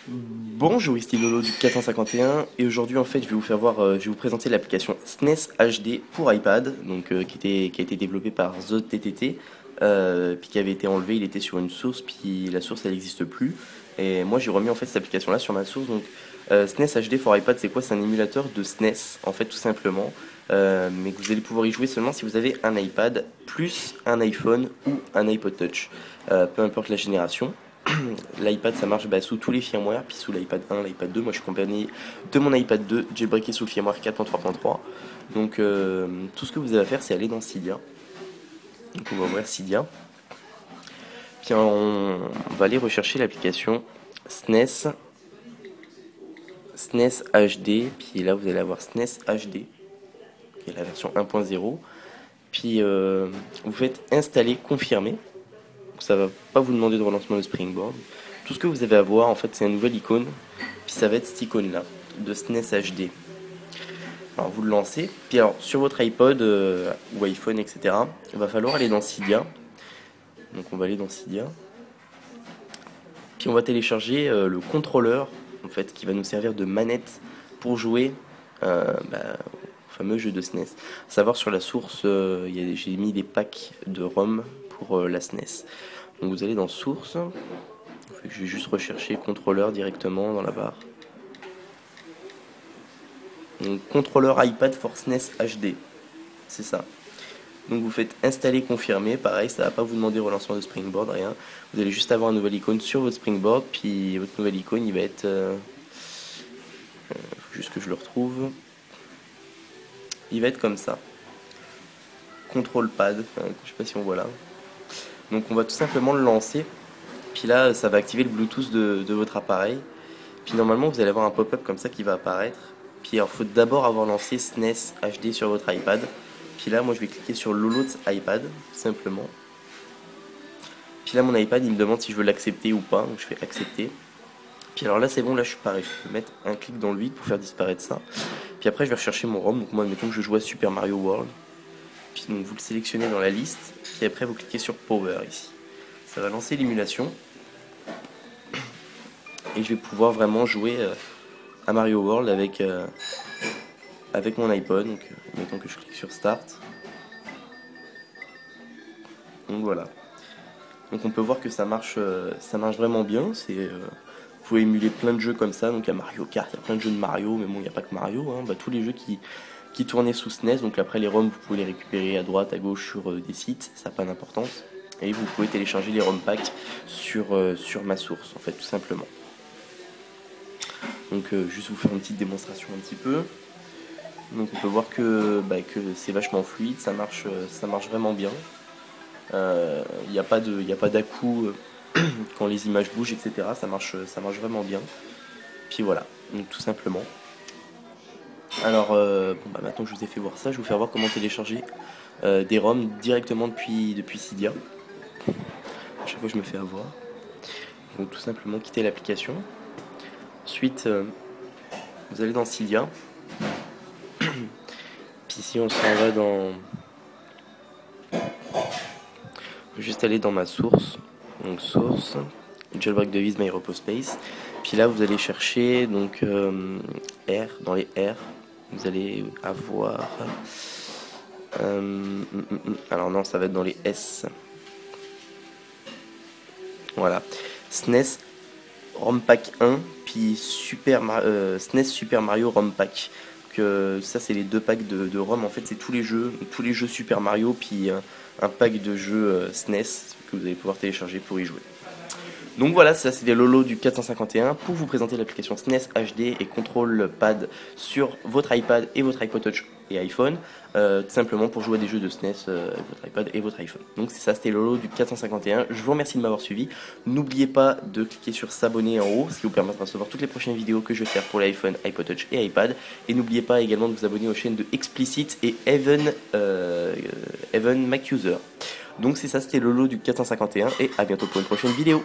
Bonjour, ici Lolo du 451 et aujourd'hui en fait je vais vous faire voir, je vais vous présenter l'application SNES HD pour iPad, donc qui a été développée par ZotTTT, puis qui avait été enlevé, il était sur une source, puis la source elle n'existe plus. Et moi j'ai remis en fait cette application là sur ma source. Donc SNES HD pour iPad, c'est quoi? C'est un émulateur de SNES en fait tout simplement, mais que vous allez pouvoir y jouer seulement si vous avez un iPad plus un iPhone ou un iPod Touch, peu importe la génération. L'iPad ça marche sous tous les firmware, puis sous l'iPad 1, l'iPad 2. Moi je suis accompagné de mon iPad 2, j'ai breaké sous le firmware 4.3.3. Donc tout ce que vous avez à faire c'est aller dans Cydia. Donc on va ouvrir Cydia. Puis on va aller rechercher l'application SNES HD. Puis là vous allez avoir SNES HD, qui est la version 1.0. Puis vous faites installer, confirmer. Ça va pas vous demander de relancement de Springboard. Tout ce que vous avez à voir, en fait, c'est une nouvelle icône. Puis ça va être cette icône-là, de SNES HD. Alors vous le lancez. Puis alors, sur votre iPod ou iPhone, etc., il va falloir aller dans Cydia. Donc on va aller dans Cydia. Puis on va télécharger le contrôleur, en fait, qui va nous servir de manette pour jouer au fameux jeu de SNES. À savoir, sur la source, j'ai mis des packs de ROM pour la SNES. Donc vous allez dans source. Je vais juste rechercher contrôleur directement dans la barre. Donc contrôleur iPad for SNES HD. C'est ça. Donc vous faites installer, confirmer. Pareil, ça va pas vous demander relancement de Springboard, rien. Vous allez juste avoir une nouvelle icône sur votre Springboard. Puis votre nouvelle icône, il va être... faut juste que je le retrouve. Il va être comme ça. Control pad. Enfin, je sais pas si on voit là. Donc on va tout simplement le lancer. Puis là, ça va activer le Bluetooth de votre appareil. Puis normalement, vous allez avoir un pop-up comme ça qui va apparaître. Puis alors, il faut d'abord avoir lancé SNES HD sur votre iPad. Puis là, moi, je vais cliquer sur Lolo's iPad, simplement. Puis là, mon iPad, il me demande si je veux l'accepter ou pas. Donc je fais accepter. Puis alors là, c'est bon, là, je suis pareil. Je peux mettre un clic dans le vide pour faire disparaître ça. Puis après, je vais rechercher mon ROM. Donc moi, admettons que je joue à Super Mario World. Puis donc, vous le sélectionnez dans la liste. Puis après, vous cliquez sur Power ici. Ça va lancer l'émulation. Et je vais pouvoir vraiment jouer à Mario World avec mon iPod. Donc mettons que je clique sur Start. Donc voilà. Donc on peut voir que ça marche vraiment bien. Vous pouvez émuler plein de jeux comme ça. Donc il y a Mario Kart, il y a plein de jeux de Mario, mais bon, il n'y a pas que Mario, hein. Tous les jeux qui tournaient sous SNES. Donc après les ROM, vous pouvez les récupérer à droite, à gauche sur des sites, ça n'a pas d'importance. Et vous pouvez télécharger les ROM packs sur ma source, en fait, tout simplement. Donc juste vous faire une petite démonstration un petit peu. Donc on peut voir que c'est vachement fluide, ça marche vraiment bien. Il n'y a pas d'à-coup quand les images bougent, etc. Ça marche vraiment bien. Puis voilà, donc tout simplement. Alors maintenant que je vous ai fait voir ça, je vais vous faire voir comment télécharger des ROM directement depuis Cydia. À chaque fois je me fais avoir. Donc tout simplement quitter l'application. Ensuite vous allez dans Cydia. Puis ici on s'en va dans... Juste aller dans ma source. Donc source, jailbreak device my repo space. Puis là vous allez chercher donc R, dans les R, vous allez avoir... alors non, ça va être dans les S. Voilà. SNES ROM Pack 1, puis SNES Super Mario ROM Pack. Ça c'est les deux packs de ROM. En fait c'est tous les jeux Super Mario, puis un pack de jeux SNES que vous allez pouvoir télécharger pour y jouer. Donc voilà, ça c'était Lolo du 451 pour vous présenter l'application SNES HD et Control Pad sur votre iPad et votre iPod Touch et iPhone, tout simplement pour jouer à des jeux de SNES avec votre iPad et votre iPhone. Donc c'est ça, c'était Lolo du 451. Je vous remercie de m'avoir suivi. N'oubliez pas de cliquer sur s'abonner en haut, ce qui vous permettra de recevoir toutes les prochaines vidéos que je vais faire pour l'iPhone, iPod Touch et iPad. Et n'oubliez pas également de vous abonner aux chaînes de Explicit et Evan MacUser. Donc c'est ça, c'était Lolo du 451 et à bientôt pour une prochaine vidéo.